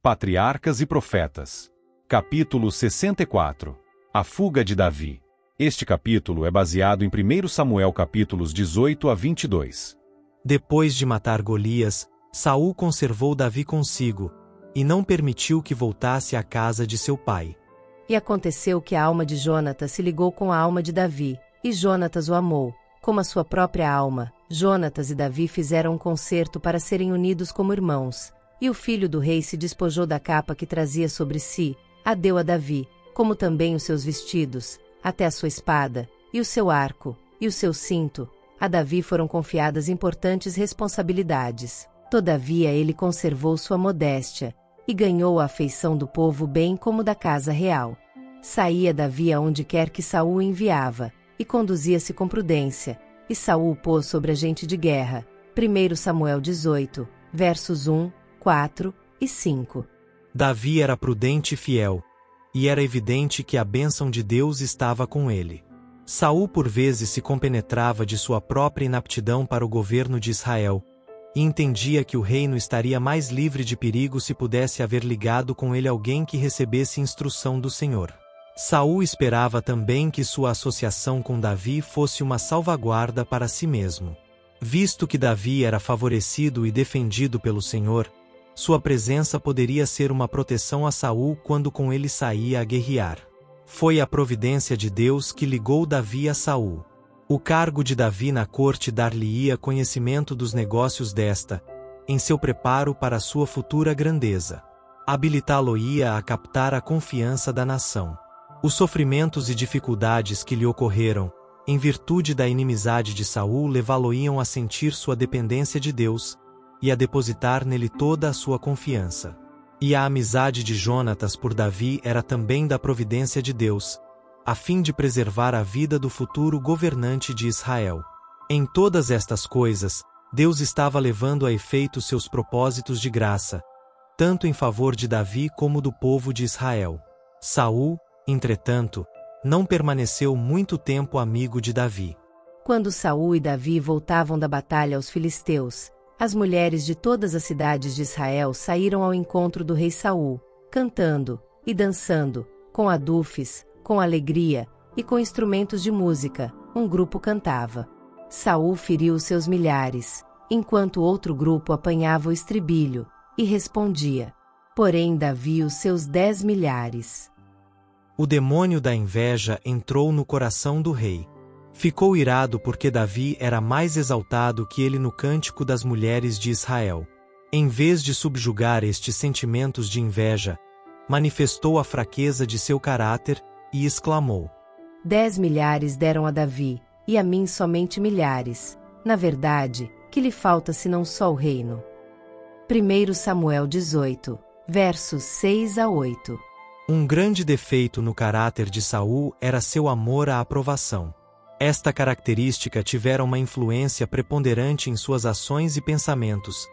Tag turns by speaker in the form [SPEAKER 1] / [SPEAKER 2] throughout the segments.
[SPEAKER 1] Patriarcas e Profetas. Capítulo 64. A fuga de Davi. Este capítulo é baseado em 1 Samuel capítulos 18 a 22.
[SPEAKER 2] Depois de matar Golias, Saul conservou Davi consigo, e não permitiu que voltasse à casa de seu pai.
[SPEAKER 3] E aconteceu que a alma de Jonatas se ligou com a alma de Davi, e Jonatas o amou, como a sua própria alma. Jonatas e Davi fizeram um concerto para serem unidos como irmãos, e o filho do rei se despojou da capa que trazia sobre si, a deu a Davi, como também os seus vestidos, até a sua espada, e o seu arco, e o seu cinto. A Davi foram confiadas importantes responsabilidades. Todavia ele conservou sua modéstia, e ganhou a afeição do povo bem como da casa real. Saía Davi aonde quer que Saul o enviava, e conduzia-se com prudência, e Saul o pôs sobre a gente de guerra. 1 Samuel 18, versos 1, 4 e 5.
[SPEAKER 2] Davi era prudente e fiel, e era evidente que a bênção de Deus estava com ele. Saul por vezes se compenetrava de sua própria inaptidão para o governo de Israel, e entendia que o reino estaria mais livre de perigo se pudesse haver ligado com ele alguém que recebesse instrução do Senhor. Saul esperava também que sua associação com Davi fosse uma salvaguarda para si mesmo. Visto que Davi era favorecido e defendido pelo Senhor, sua presença poderia ser uma proteção a Saul quando com ele saía a guerrear. Foi a providência de Deus que ligou Davi a Saul. O cargo de Davi na corte dar-lhe-ia conhecimento dos negócios desta, em seu preparo para sua futura grandeza. Habilitá-lo-ia a captar a confiança da nação. Os sofrimentos e dificuldades que lhe ocorreram, em virtude da inimizade de Saul, levá-lo-iam a sentir sua dependência de Deus, e a depositar nele toda a sua confiança. E a amizade de Jonatas por Davi era também da providência de Deus, a fim de preservar a vida do futuro governante de Israel. Em todas estas coisas, Deus estava levando a efeito seus propósitos de graça, tanto em favor de Davi como do povo de Israel. Saul, entretanto, não permaneceu muito tempo amigo de Davi.
[SPEAKER 3] Quando Saul e Davi voltavam da batalha aos filisteus, as mulheres de todas as cidades de Israel saíram ao encontro do rei Saul, cantando e dançando, com adufes, com alegria e com instrumentos de música. Um grupo cantava. Saul feriu os seus milhares, enquanto outro grupo apanhava o estribilho, e respondia. Porém Davi os seus 10 milhares.
[SPEAKER 2] O demônio da inveja entrou no coração do rei. Ficou irado porque Davi era mais exaltado que ele no cântico das mulheres de Israel. Em vez de subjugar estes sentimentos de inveja, manifestou a fraqueza de seu caráter e exclamou:
[SPEAKER 3] 10 milhares deram a Davi, e a mim somente milhares. Na verdade, que lhe falta senão só o reino? 1 Samuel 18, versos 6 a 8.
[SPEAKER 2] Um grande defeito no caráter de Saul era seu amor à aprovação. Esta característica tivera uma influência preponderante em suas ações e pensamentos.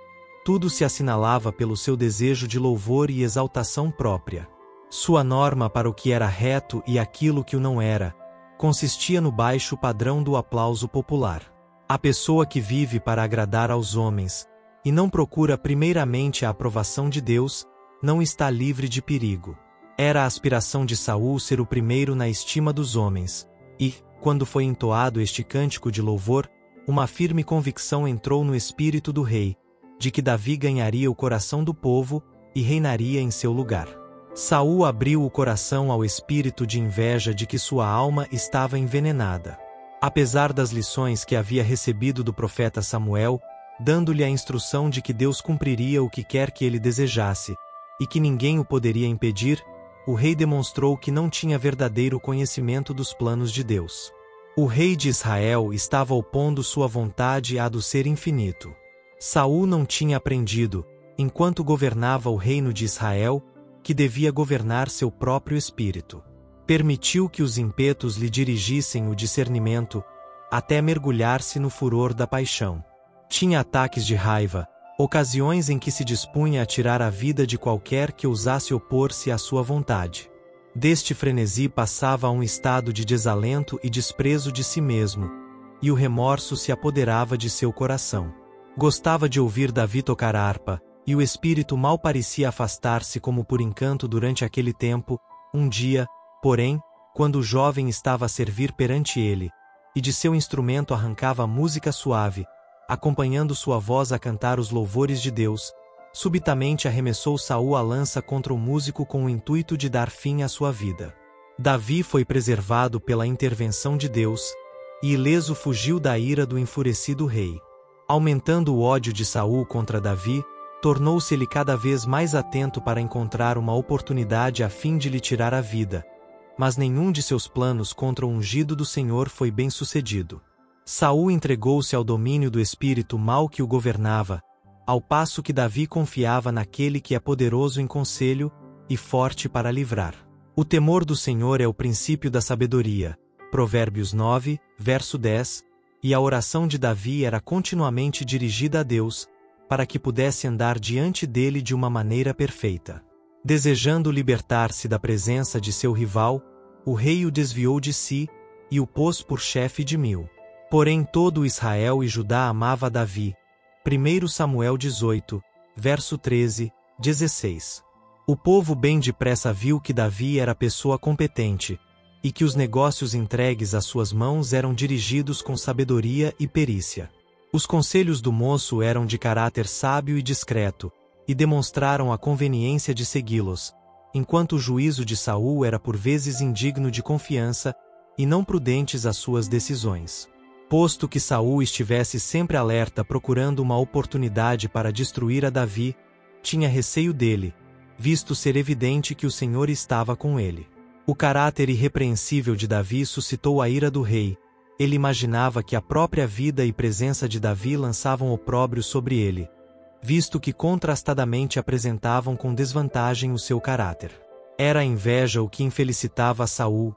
[SPEAKER 2] Tudo se assinalava pelo seu desejo de louvor e exaltação própria. Sua norma para o que era reto e aquilo que o não era, consistia no baixo padrão do aplauso popular. A pessoa que vive para agradar aos homens, e não procura primeiramente a aprovação de Deus, não está livre de perigo. Era a aspiração de Saul ser o primeiro na estima dos homens, e, quando foi entoado este cântico de louvor, uma firme convicção entrou no espírito do rei, de que Davi ganharia o coração do povo e reinaria em seu lugar. Saul abriu o coração ao espírito de inveja de que sua alma estava envenenada. Apesar das lições que havia recebido do profeta Samuel, dando-lhe a instrução de que Deus cumpriria o que quer que ele desejasse, e que ninguém o poderia impedir, o rei demonstrou que não tinha verdadeiro conhecimento dos planos de Deus. O rei de Israel estava opondo sua vontade à do Ser infinito. Saul não tinha aprendido, enquanto governava o reino de Israel, que devia governar seu próprio espírito. Permitiu que os ímpetos lhe dirigissem o discernimento, até mergulhar-se no furor da paixão. Tinha ataques de raiva, ocasiões em que se dispunha a tirar a vida de qualquer que ousasse opor-se à sua vontade. Deste frenesi passava a um estado de desalento e desprezo de si mesmo, e o remorso se apoderava de seu coração. Gostava de ouvir Davi tocar harpa, e o espírito mal parecia afastar-se como por encanto durante aquele tempo. Um dia, porém, quando o jovem estava a servir perante ele, e de seu instrumento arrancava música suave, acompanhando sua voz a cantar os louvores de Deus, subitamente arremessou Saul a lança contra o músico com o intuito de dar fim à sua vida. Davi foi preservado pela intervenção de Deus, e ileso fugiu da ira do enfurecido rei. Aumentando o ódio de Saul contra Davi, tornou-se-ele cada vez mais atento para encontrar uma oportunidade a fim de lhe tirar a vida. Mas nenhum de seus planos contra o ungido do Senhor foi bem-sucedido. Saul entregou-se ao domínio do espírito mau que o governava, ao passo que Davi confiava naquele que é poderoso em conselho e forte para livrar. O temor do Senhor é o princípio da sabedoria. Provérbios 9, verso 10, e a oração de Davi era continuamente dirigida a Deus, para que pudesse andar diante dele de uma maneira perfeita. Desejando libertar-se da presença de seu rival, o rei o desviou de si, e o pôs por chefe de 1000. Porém todo Israel e Judá amava Davi. 1 Samuel 18, verso 13, 16. O povo bem depressa viu que Davi era pessoa competente, e que os negócios entregues às suas mãos eram dirigidos com sabedoria e perícia. Os conselhos do moço eram de caráter sábio e discreto, e demonstraram a conveniência de segui-los, enquanto o juízo de Saul era por vezes indigno de confiança, e não prudentes as suas decisões. Posto que Saul estivesse sempre alerta procurando uma oportunidade para destruir a Davi, tinha receio dele, visto ser evidente que o Senhor estava com ele. O caráter irrepreensível de Davi suscitou a ira do rei. Ele imaginava que a própria vida e presença de Davi lançavam opróbrio sobre ele, visto que contrastadamente apresentavam com desvantagem o seu caráter. Era a inveja o que infelicitava Saul,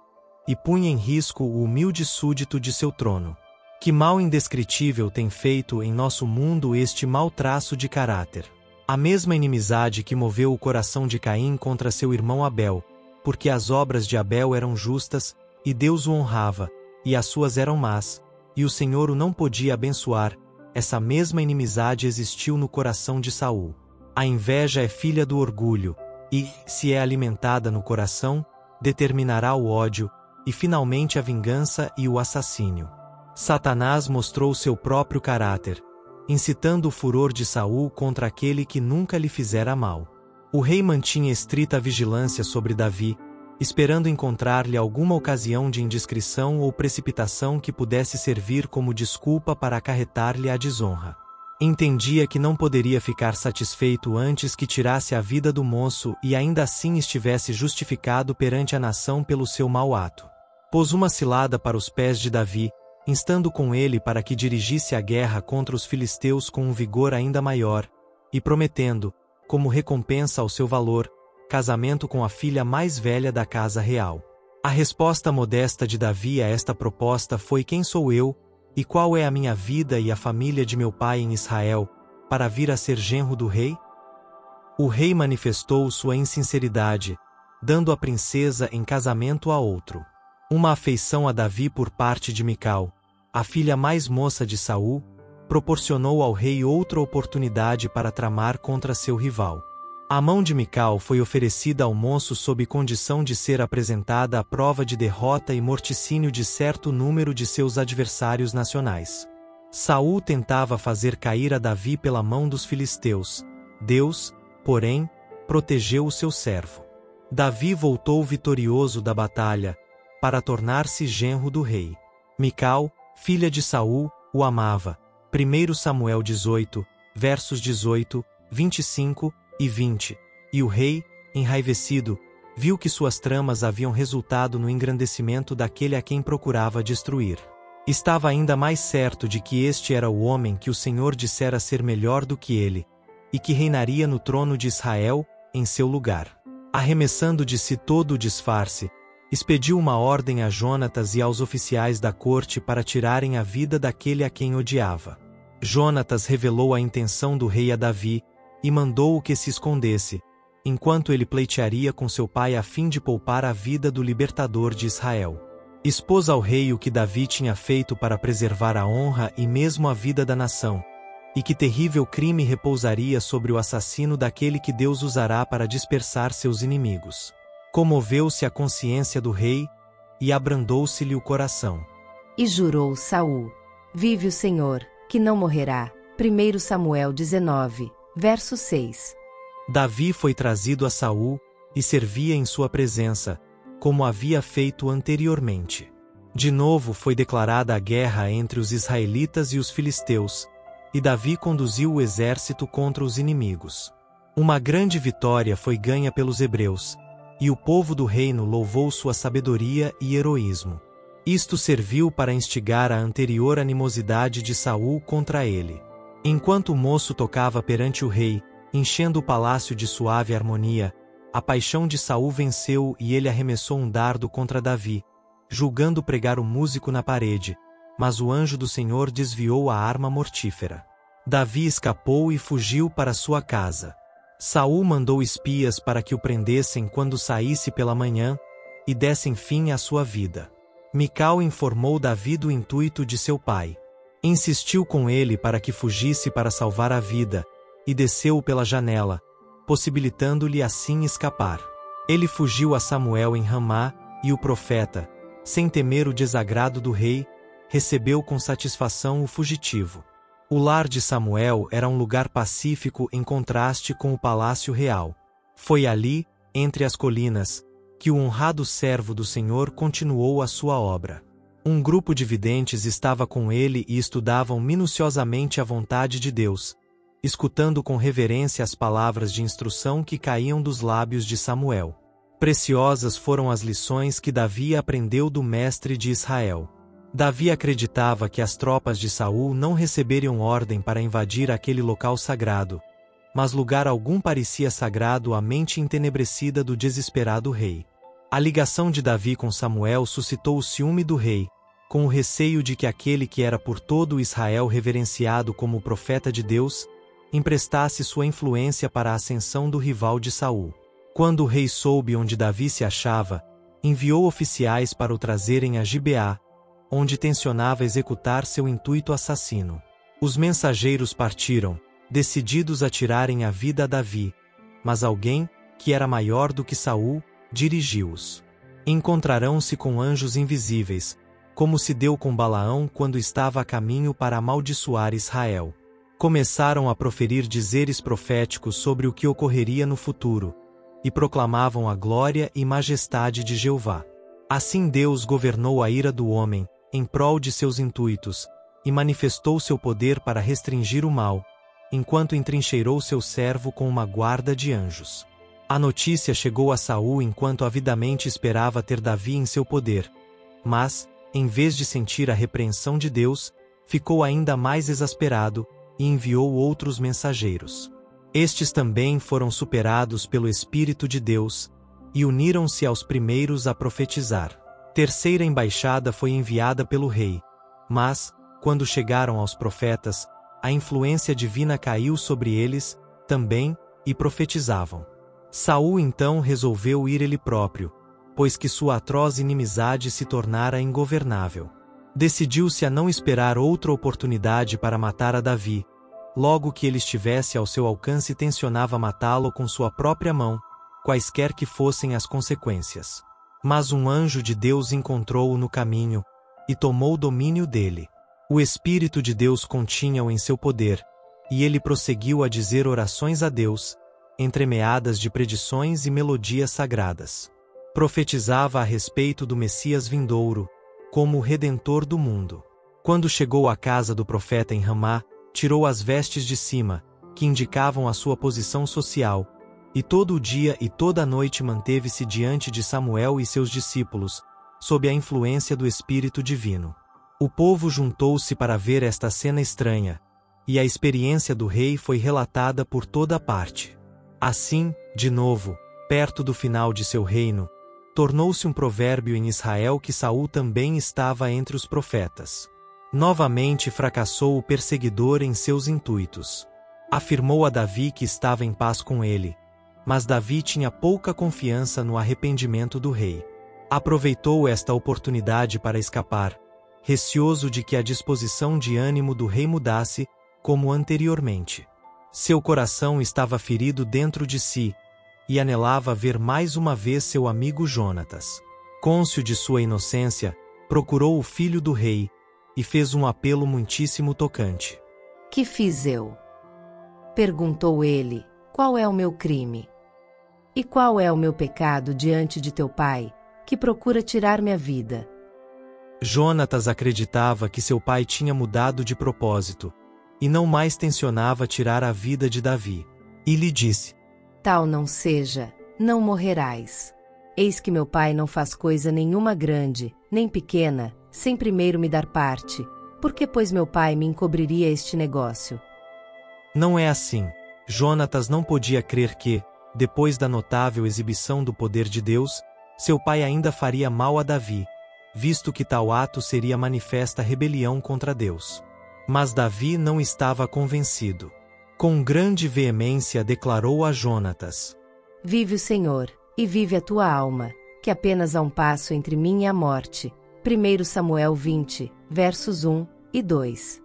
[SPEAKER 2] e punha em risco o humilde súdito de seu trono. Que mal indescritível tem feito em nosso mundo este mau traço de caráter. A mesma inimizade que moveu o coração de Caim contra seu irmão Abel, porque as obras de Abel eram justas, e Deus o honrava, e as suas eram más, e o Senhor o não podia abençoar. Essa mesma inimizade existiu no coração de Saul. A inveja é filha do orgulho, e, se é alimentada no coração, determinará o ódio, e finalmente a vingança e o assassínio. Satanás mostrou seu próprio caráter, incitando o furor de Saul contra aquele que nunca lhe fizera mal. O rei mantinha estrita vigilância sobre Davi, esperando encontrar-lhe alguma ocasião de indiscrição ou precipitação que pudesse servir como desculpa para acarretar-lhe a desonra. Entendia que não poderia ficar satisfeito antes que tirasse a vida do moço e ainda assim estivesse justificado perante a nação pelo seu mau ato. Pôs uma cilada para os pés de Davi, instando com ele para que dirigisse a guerra contra os filisteus com um vigor ainda maior, e prometendo, como recompensa ao seu valor, casamento com a filha mais velha da casa real. A resposta modesta de Davi a esta proposta foi: quem sou eu, e qual é a minha vida e a família de meu pai em Israel, para vir a ser genro do rei? O rei manifestou sua insinceridade, dando a princesa em casamento a outro. Uma afeição a Davi por parte de Mical, a filha mais moça de Saul, proporcionou ao rei outra oportunidade para tramar contra seu rival. A mão de Mical foi oferecida ao moço sob condição de ser apresentada à prova de derrota e morticínio de certo número de seus adversários nacionais. Saul tentava fazer cair a Davi pela mão dos filisteus. Deus, porém, protegeu o seu servo. Davi voltou vitorioso da batalha, para tornar-se genro do rei. Mical, filha de Saul, o amava. 1 Samuel 18, versos 18, 25 e 20. E o rei, enraivecido, viu que suas tramas haviam resultado no engrandecimento daquele a quem procurava destruir. Estava ainda mais certo de que este era o homem que o Senhor dissera ser melhor do que ele, e que reinaria no trono de Israel, em seu lugar. Arremessando de si todo o disfarce, expediu uma ordem a Jonatas e aos oficiais da corte para tirarem a vida daquele a quem odiava. Jonatas revelou a intenção do rei a Davi, e mandou-o que se escondesse, enquanto ele pleitearia com seu pai a fim de poupar a vida do libertador de Israel. Expôs ao rei o que Davi tinha feito para preservar a honra e mesmo a vida da nação, E que terrível crime repousaria sobre o assassino daquele que Deus usará para dispersar seus inimigos. Comoveu-se a consciência do rei, e abrandou-se-lhe o coração.
[SPEAKER 3] E jurou Saul: vive o Senhor, que não morrerá. 1 Samuel 19, verso 6.
[SPEAKER 2] Davi foi trazido a Saul, e servia em sua presença, como havia feito anteriormente. De novo foi declarada a guerra entre os israelitas e os filisteus, e Davi conduziu o exército contra os inimigos. Uma grande vitória foi ganha pelos hebreus, e o povo do reino louvou sua sabedoria e heroísmo. Isto serviu para instigar a anterior animosidade de Saul contra ele. Enquanto o moço tocava perante o rei, enchendo o palácio de suave harmonia, a paixão de Saul venceu e ele arremessou um dardo contra Davi, julgando pregar o músico na parede, mas o anjo do Senhor desviou a arma mortífera. Davi escapou e fugiu para sua casa. Saul mandou espias para que o prendessem quando saísse pela manhã, e dessem fim à sua vida. Mical informou Davi do intuito de seu pai. Insistiu com ele para que fugisse para salvar a vida, e desceu pela janela, possibilitando-lhe assim escapar. Ele fugiu a Samuel em Ramá, e o profeta, sem temer o desagrado do rei, recebeu com satisfação o fugitivo. O lar de Samuel era um lugar pacífico em contraste com o palácio real. Foi ali, entre as colinas, que o honrado servo do Senhor continuou a sua obra. Um grupo de videntes estava com ele e estudavam minuciosamente a vontade de Deus, escutando com reverência as palavras de instrução que caíam dos lábios de Samuel. Preciosas foram as lições que Davi aprendeu do mestre de Israel. Davi acreditava que as tropas de Saul não receberiam ordem para invadir aquele local sagrado, mas lugar algum parecia sagrado à mente entenebrecida do desesperado rei. A ligação de Davi com Samuel suscitou o ciúme do rei, com o receio de que aquele que era por todo Israel reverenciado como o profeta de Deus, emprestasse sua influência para a ascensão do rival de Saul. Quando o rei soube onde Davi se achava, enviou oficiais para o trazerem a Gibeá, onde tencionava executar seu intuito assassino. Os mensageiros partiram, decididos a tirarem a vida a Davi, mas alguém, que era maior do que Saul, dirigiu-os. Encontrarão-se com anjos invisíveis, como se deu com Balaão quando estava a caminho para amaldiçoar Israel. Começaram a proferir dizeres proféticos sobre o que ocorreria no futuro, e proclamavam a glória e majestade de Jeová. Assim Deus governou a ira do homem, em prol de seus intuitos, e manifestou seu poder para restringir o mal, enquanto entrincheirou seu servo com uma guarda de anjos. A notícia chegou a Saul enquanto avidamente esperava ter Davi em seu poder, mas, em vez de sentir a repreensão de Deus, ficou ainda mais exasperado, e enviou outros mensageiros. Estes também foram superados pelo Espírito de Deus, e uniram-se aos primeiros a profetizar. Terceira embaixada foi enviada pelo rei, mas, quando chegaram aos profetas, a influência divina caiu sobre eles, também, e profetizavam. Saul então resolveu ir ele próprio, pois que sua atroz inimizade se tornara ingovernável. Decidiu-se a não esperar outra oportunidade para matar a Davi. Logo que ele estivesse ao seu alcance, tencionava matá-lo com sua própria mão, quaisquer que fossem as consequências. Mas um anjo de Deus encontrou-o no caminho, e tomou domínio dele. O Espírito de Deus continha-o em seu poder, e ele prosseguiu a dizer orações a Deus, entremeadas de predições e melodias sagradas. Profetizava a respeito do Messias vindouro, como o Redentor do mundo. Quando chegou à casa do profeta em Ramá, tirou as vestes de cima, que indicavam a sua posição social, e todo o dia e toda a noite manteve-se diante de Samuel e seus discípulos, sob a influência do Espírito Divino. O povo juntou-se para ver esta cena estranha, e a experiência do rei foi relatada por toda parte. Assim, de novo, perto do final de seu reino, tornou-se um provérbio em Israel que Saul também estava entre os profetas. Novamente fracassou o perseguidor em seus intuitos. Afirmou a Davi que estava em paz com ele, mas Davi tinha pouca confiança no arrependimento do rei. Aproveitou esta oportunidade para escapar, receoso de que a disposição de ânimo do rei mudasse como anteriormente. Seu coração estava ferido dentro de si, e anelava ver mais uma vez seu amigo Jonatas. Cônscio de sua inocência, procurou o filho do rei, e fez um apelo muitíssimo tocante.
[SPEAKER 3] Que fiz eu? Perguntou ele, qual é o meu crime? E qual é o meu pecado diante de teu pai, que procura tirar-me a vida?
[SPEAKER 2] Jonatas acreditava que seu pai tinha mudado de propósito, e não mais tencionava tirar a vida de Davi. E lhe disse:
[SPEAKER 3] Tal não seja, não morrerás. Eis que meu pai não faz coisa nenhuma grande, nem pequena, sem primeiro me dar parte. Por que, pois, meu pai me encobriria este negócio?
[SPEAKER 2] Não é assim. Jonatas não podia crer que, depois da notável exibição do poder de Deus, seu pai ainda faria mal a Davi, visto que tal ato seria manifesta rebelião contra Deus. Mas Davi não estava convencido. Com grande veemência declarou a Jonatas:
[SPEAKER 3] Vive o Senhor, e vive a tua alma, que apenas há um passo entre mim e a morte. 1 Samuel 20, versos 1 e 2.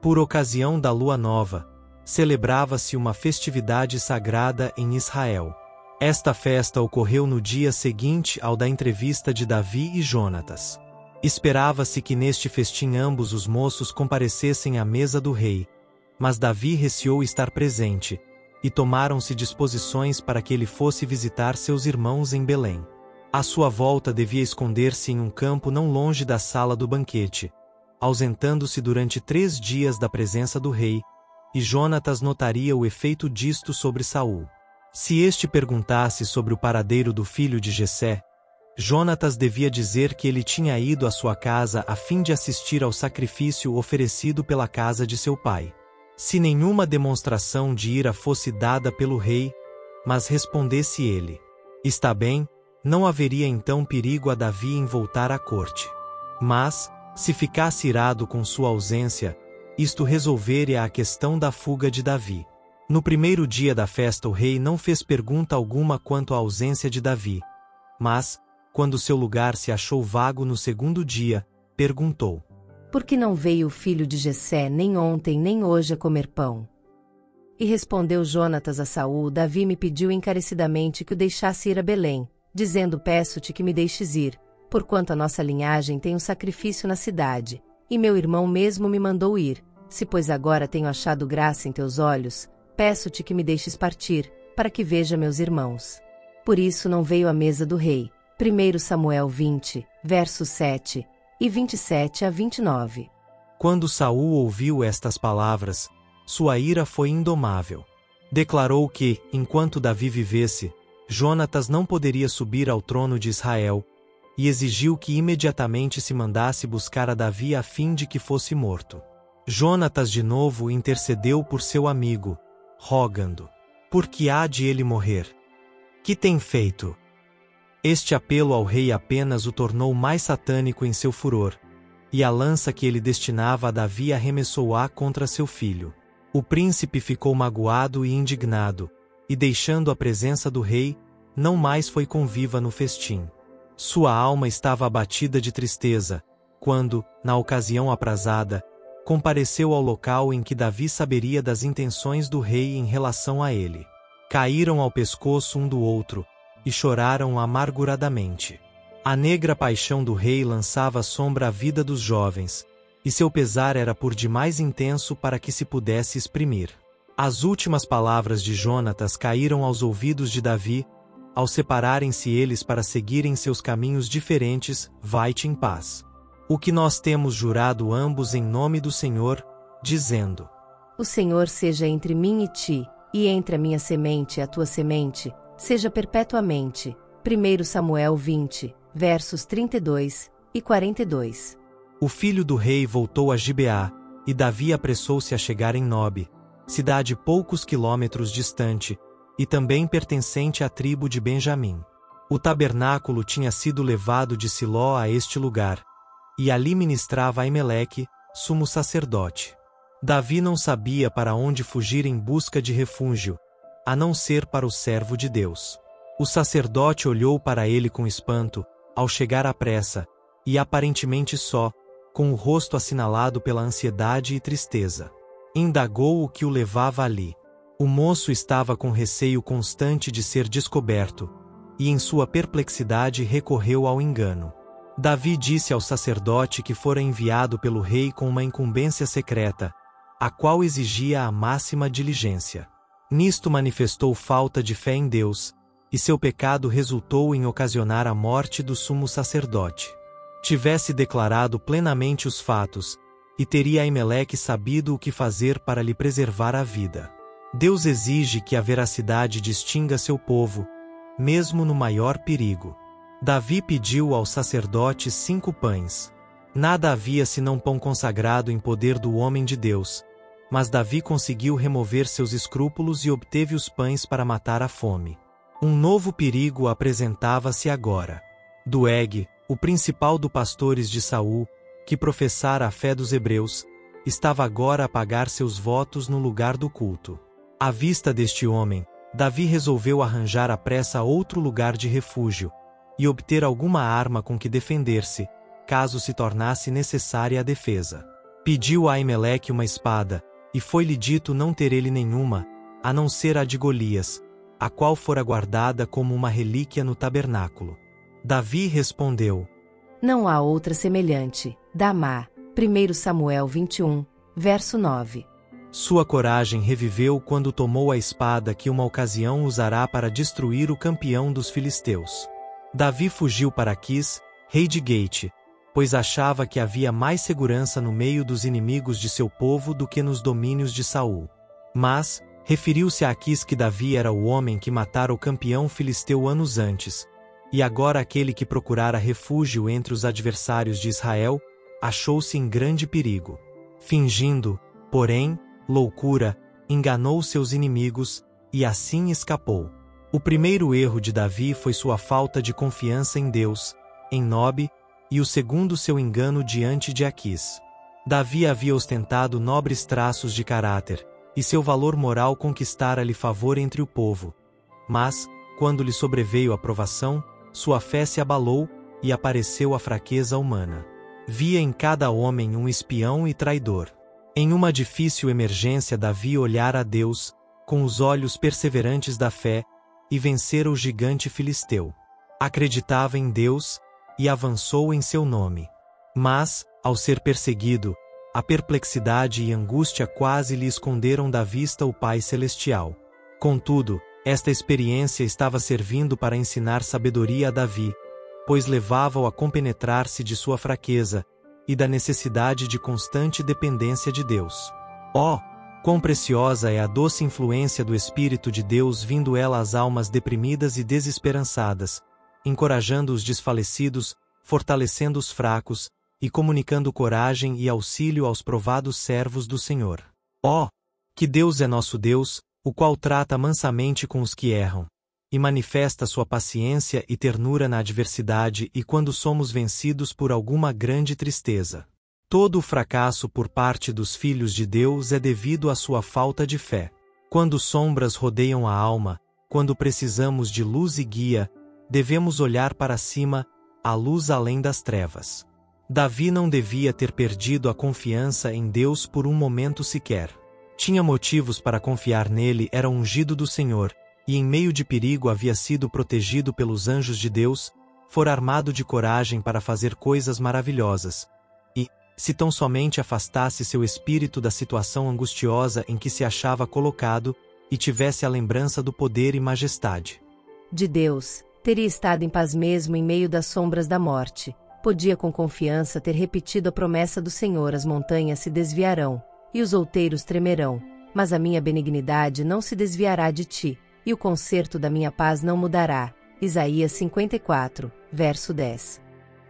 [SPEAKER 2] Por ocasião da lua nova, celebrava-se uma festividade sagrada em Israel. Esta festa ocorreu no dia seguinte ao da entrevista de Davi e Jonatas. Esperava-se que neste festim ambos os moços comparecessem à mesa do rei, mas Davi receou estar presente, e tomaram-se disposições para que ele fosse visitar seus irmãos em Belém. À sua volta devia esconder-se em um campo não longe da sala do banquete, ausentando-se durante 3 dias da presença do rei, e Jonatas notaria o efeito disto sobre Saul. Se este perguntasse sobre o paradeiro do filho de Jessé, Jonatas devia dizer que ele tinha ido à sua casa a fim de assistir ao sacrifício oferecido pela casa de seu pai. Se nenhuma demonstração de ira fosse dada pelo rei, mas respondesse ele: Está bem, não haveria então perigo a Davi em voltar à corte. Mas, se ficasse irado com sua ausência, isto resolveria a questão da fuga de Davi. No primeiro dia da festa o rei não fez pergunta alguma quanto à ausência de Davi, mas, quando seu lugar se achou vago no segundo dia, perguntou:
[SPEAKER 3] Por que não veio o filho de Jessé nem ontem nem hoje a comer pão? E respondeu Jonatas a Saul: Davi me pediu encarecidamente que o deixasse ir a Belém, dizendo: Peço-te que me deixes ir, porquanto a nossa linhagem tem um sacrifício na cidade, e meu irmão mesmo me mandou ir. Se pois agora tenho achado graça em teus olhos, peço-te que me deixes partir, para que veja meus irmãos. Por isso não veio à mesa do rei. 1 Samuel 20, versos 7 e 27 a 29.
[SPEAKER 2] Quando Saul ouviu estas palavras, sua ira foi indomável. Declarou que, enquanto Davi vivesse, Jonatas não poderia subir ao trono de Israel, e exigiu que imediatamente se mandasse buscar a Davi a fim de que fosse morto. Jonatas de novo intercedeu por seu amigo, rogando: Por que há de ele morrer? Que tem feito? Este apelo ao rei apenas o tornou mais satânico em seu furor, e a lança que ele destinava a Davi arremessou-a contra seu filho. O príncipe ficou magoado e indignado, e deixando a presença do rei, não mais foi conviva no festim. Sua alma estava abatida de tristeza, quando, na ocasião aprazada, compareceu ao local em que Davi saberia das intenções do rei em relação a ele. Caíram ao pescoço um do outro, e choraram amarguradamente. A negra paixão do rei lançava sombra à vida dos jovens, e seu pesar era por demais intenso para que se pudesse exprimir. As últimas palavras de Jonatas caíram aos ouvidos de Davi, ao separarem-se eles para seguirem seus caminhos diferentes: Vai-te em paz. O que nós temos jurado ambos em nome do Senhor, dizendo:
[SPEAKER 3] O Senhor seja entre mim e ti, e entre a minha semente e a tua semente, seja perpetuamente. 1 Samuel 20, versos 32 e 42.
[SPEAKER 2] O filho do rei voltou a Gibeá, e Davi apressou-se a chegar em Nobe, cidade poucos quilômetros distante, e também pertencente à tribo de Benjamim. O tabernáculo tinha sido levado de Siló a este lugar, e ali ministrava Aimeleque, sumo sacerdote. Davi não sabia para onde fugir em busca de refúgio, a não ser para o servo de Deus. O sacerdote olhou para ele com espanto, ao chegar à pressa, e aparentemente só, com o rosto assinalado pela ansiedade e tristeza. Indagou o que o levava ali. O moço estava com receio constante de ser descoberto, e em sua perplexidade recorreu ao engano. Davi disse ao sacerdote que fora enviado pelo rei com uma incumbência secreta, a qual exigia a máxima diligência. Nisto manifestou falta de fé em Deus, e seu pecado resultou em ocasionar a morte do sumo sacerdote. Tivesse declarado plenamente os fatos, e teria Aimeleque sabido o que fazer para lhe preservar a vida. Deus exige que a veracidade distinga seu povo, mesmo no maior perigo. Davi pediu ao sacerdote 5 pães. Nada havia senão pão consagrado em poder do homem de Deus, mas Davi conseguiu remover seus escrúpulos e obteve os pães para matar a fome. Um novo perigo apresentava-se agora. Doeg, o principal dos pastores de Saul, que professara a fé dos hebreus, estava agora a pagar seus votos no lugar do culto. À vista deste homem, Davi resolveu arranjar à pressa outro lugar de refúgio, e obter alguma arma com que defender-se, caso se tornasse necessária a defesa. Pediu a Aimeleque uma espada, e foi-lhe dito não ter ele nenhuma, a não ser a de Golias, a qual fora guardada como uma relíquia no tabernáculo. Davi respondeu:
[SPEAKER 3] Não há outra semelhante. Damá. 1 Samuel 21, verso 9.
[SPEAKER 2] Sua coragem reviveu quando tomou a espada que uma ocasião usará para destruir o campeão dos filisteus. Davi fugiu para Aquis, rei de Gate, pois achava que havia mais segurança no meio dos inimigos de seu povo do que nos domínios de Saul. Mas, referiu-se a Aquis que Davi era o homem que matara o campeão filisteu anos antes, e agora aquele que procurara refúgio entre os adversários de Israel, achou-se em grande perigo. Fingindo, porém, loucura, enganou seus inimigos, e assim escapou. O primeiro erro de Davi foi sua falta de confiança em Deus, em Nob, e o segundo seu engano diante de Aquis. Davi havia ostentado nobres traços de caráter, e seu valor moral conquistara-lhe favor entre o povo. Mas, quando lhe sobreveio a provação, sua fé se abalou, e apareceu a fraqueza humana. Via em cada homem um espião e traidor. Em uma difícil emergência Davi olhara a Deus, com os olhos perseverantes da fé, e vencera o gigante filisteu. Acreditava em Deus, e avançou em seu nome. Mas, ao ser perseguido, a perplexidade e angústia quase lhe esconderam da vista o Pai Celestial. Contudo, esta experiência estava servindo para ensinar sabedoria a Davi, pois levava-o a compenetrar-se de sua fraqueza, e da necessidade de constante dependência de Deus. Oh! Quão preciosa é a doce influência do Espírito de Deus vindo ela às almas deprimidas e desesperançadas, encorajando os desfalecidos, fortalecendo os fracos, e comunicando coragem e auxílio aos provados servos do Senhor. Oh! Que Deus é nosso Deus, o qual trata mansamente com os que erram, e manifesta sua paciência e ternura na adversidade e quando somos vencidos por alguma grande tristeza. Todo o fracasso por parte dos filhos de Deus é devido à sua falta de fé. Quando sombras rodeiam a alma, quando precisamos de luz e guia, devemos olhar para cima, a luz além das trevas. Davi não devia ter perdido a confiança em Deus por um momento sequer. Tinha motivos para confiar nele, era ungido do Senhor, e em meio de perigo havia sido protegido pelos anjos de Deus, fora armado de coragem para fazer coisas maravilhosas. E, se tão somente afastasse seu espírito da situação angustiosa em que se achava colocado, e tivesse a lembrança do poder e majestade
[SPEAKER 3] de Deus, teria estado em paz mesmo em meio das sombras da morte. Podia com confiança ter repetido a promessa do Senhor: as montanhas se desviarão, e os outeiros tremerão, mas a minha benignidade não se desviará de ti, e o conserto da minha paz não mudará. Isaías 54, verso 10.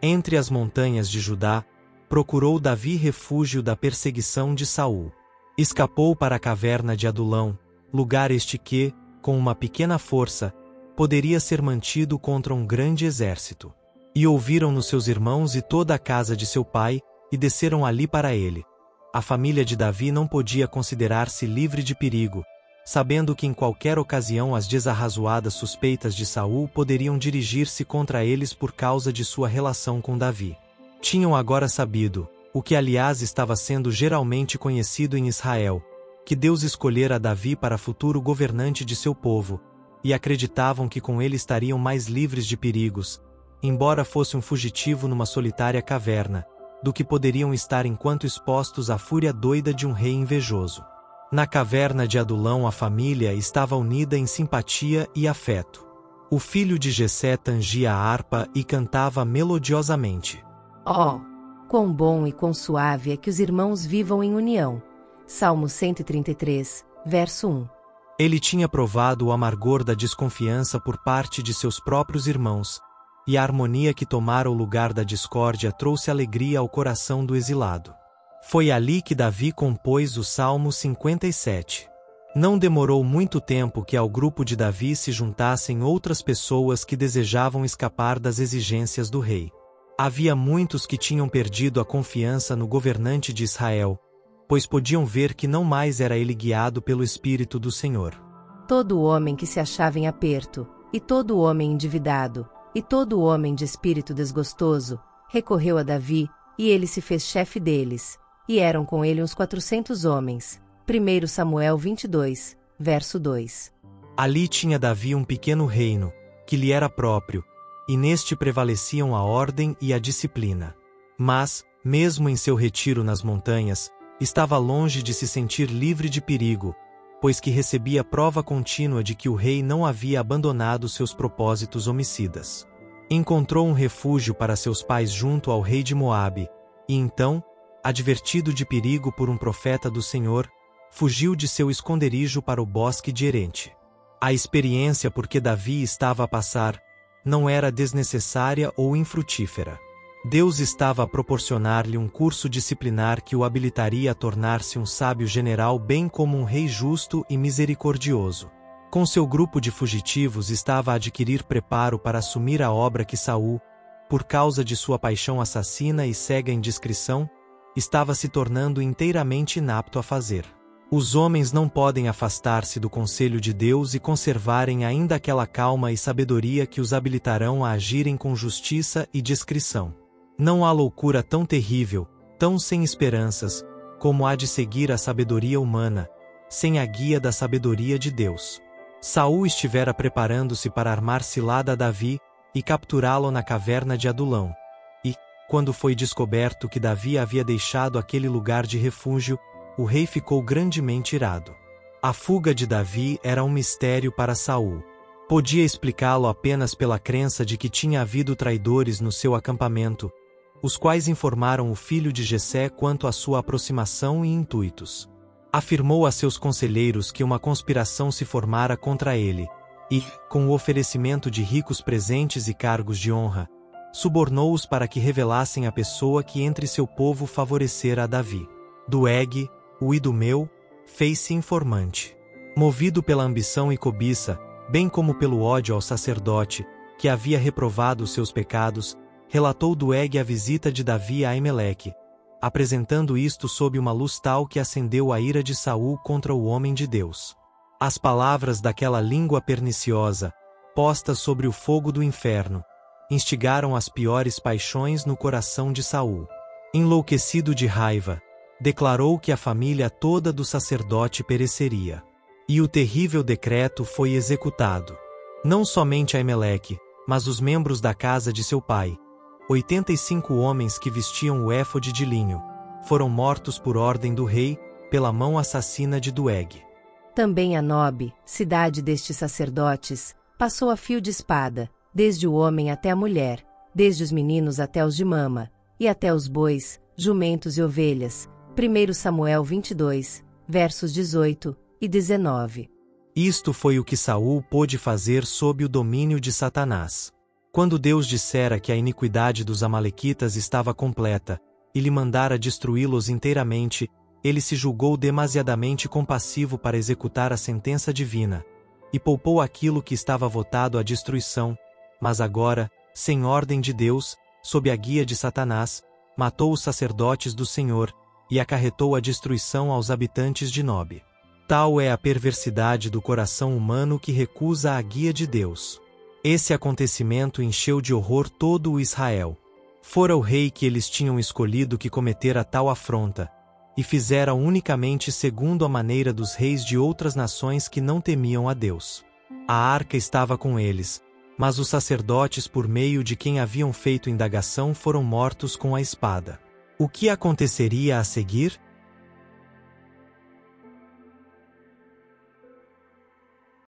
[SPEAKER 2] Entre as montanhas de Judá, procurou Davi refúgio da perseguição de Saul. Escapou para a caverna de Adulão, lugar este que, com uma pequena força, poderia ser mantido contra um grande exército. E ouviram-no seus irmãos e toda a casa de seu pai, e desceram ali para ele. A família de Davi não podia considerar-se livre de perigo, sabendo que em qualquer ocasião as desarrazoadas suspeitas de Saul poderiam dirigir-se contra eles por causa de sua relação com Davi. Tinham agora sabido, o que aliás estava sendo geralmente conhecido em Israel, que Deus escolhera Davi para futuro governante de seu povo, e acreditavam que com ele estariam mais livres de perigos, embora fosse um fugitivo numa solitária caverna, do que poderiam estar enquanto expostos à fúria doida de um rei invejoso. Na caverna de Adulão a família estava unida em simpatia e afeto. O filho de Jessé tangia a harpa e cantava melodiosamente.
[SPEAKER 3] Oh, quão bom e quão suave é que os irmãos vivam em união. Salmo 133, verso 1.
[SPEAKER 2] Ele tinha provado o amargor da desconfiança por parte de seus próprios irmãos, e a harmonia que tomara o lugar da discórdia trouxe alegria ao coração do exilado. Foi ali que Davi compôs o Salmo 57. Não demorou muito tempo que ao grupo de Davi se juntassem outras pessoas que desejavam escapar das exigências do rei. Havia muitos que tinham perdido a confiança no governante de Israel, pois podiam ver que não mais era ele guiado pelo Espírito do Senhor.
[SPEAKER 3] Todo homem que se achava em aperto, e todo homem endividado, e todo homem de espírito desgostoso, recorreu a Davi, e ele se fez chefe deles, e eram com ele uns 400 homens. 1 Samuel 22, verso 2.
[SPEAKER 2] Ali tinha Davi um pequeno reino, que lhe era próprio, e neste prevaleciam a ordem e a disciplina. Mas, mesmo em seu retiro nas montanhas, estava longe de se sentir livre de perigo, pois que recebia prova contínua de que o rei não havia abandonado seus propósitos homicidas. Encontrou um refúgio para seus pais junto ao rei de Moabe, e então, advertido de perigo por um profeta do Senhor, fugiu de seu esconderijo para o bosque de Herente. A experiência por que Davi estava a passar não era desnecessária ou infrutífera. Deus estava a proporcionar-lhe um curso disciplinar que o habilitaria a tornar-se um sábio general bem como um rei justo e misericordioso. Com seu grupo de fugitivos estava a adquirir preparo para assumir a obra que Saul, por causa de sua paixão assassina e cega indiscrição, estava se tornando inteiramente inapto a fazer. Os homens não podem afastar-se do conselho de Deus e conservarem ainda aquela calma e sabedoria que os habilitarão a agirem com justiça e discrição. Não há loucura tão terrível, tão sem esperanças, como há de seguir a sabedoria humana, sem a guia da sabedoria de Deus. Saul estivera preparando-se para armar cilada a Davi e capturá-lo na caverna de Adulão. E, quando foi descoberto que Davi havia deixado aquele lugar de refúgio, o rei ficou grandemente irado. A fuga de Davi era um mistério para Saul. Podia explicá-lo apenas pela crença de que tinha havido traidores no seu acampamento, os quais informaram o filho de Jessé quanto à sua aproximação e intuitos. Afirmou a seus conselheiros que uma conspiração se formara contra ele, e, com o oferecimento de ricos presentes e cargos de honra, subornou-os para que revelassem a pessoa que entre seu povo favorecera a Davi. Doeg, o idumeu, fez-se informante. Movido pela ambição e cobiça, bem como pelo ódio ao sacerdote, que havia reprovado os seus pecados, relatou Doeg a visita de Davi a Aimeleque, apresentando isto sob uma luz tal que acendeu a ira de Saul contra o homem de Deus. As palavras daquela língua perniciosa, postas sobre o fogo do inferno, instigaram as piores paixões no coração de Saul. Enlouquecido de raiva, declarou que a família toda do sacerdote pereceria. E o terrível decreto foi executado. Não somente Aimeleque, mas os membros da casa de seu pai, 85 homens que vestiam o éfode de linho, foram mortos por ordem do rei, pela mão assassina de Doeg.
[SPEAKER 3] Também a Nob, cidade destes sacerdotes, passou a fio de espada, desde o homem até a mulher, desde os meninos até os de mama, e até os bois, jumentos e ovelhas. 1 Samuel 22, versos 18 e 19.
[SPEAKER 2] Isto foi o que Saul pôde fazer sob o domínio de Satanás. Quando Deus dissera que a iniquidade dos amalequitas estava completa, e lhe mandara destruí-los inteiramente, ele se julgou demasiadamente compassivo para executar a sentença divina, e poupou aquilo que estava votado à destruição, mas agora, sem ordem de Deus, sob a guia de Satanás, matou os sacerdotes do Senhor, e acarretou a destruição aos habitantes de Nob. Tal é a perversidade do coração humano que recusa a guia de Deus. Esse acontecimento encheu de horror todo o Israel. Fora o rei que eles tinham escolhido que cometera tal afronta, e fizera unicamente segundo a maneira dos reis de outras nações que não temiam a Deus. A arca estava com eles, mas os sacerdotes por meio de quem haviam feito indagação foram mortos com a espada. O que aconteceria a seguir?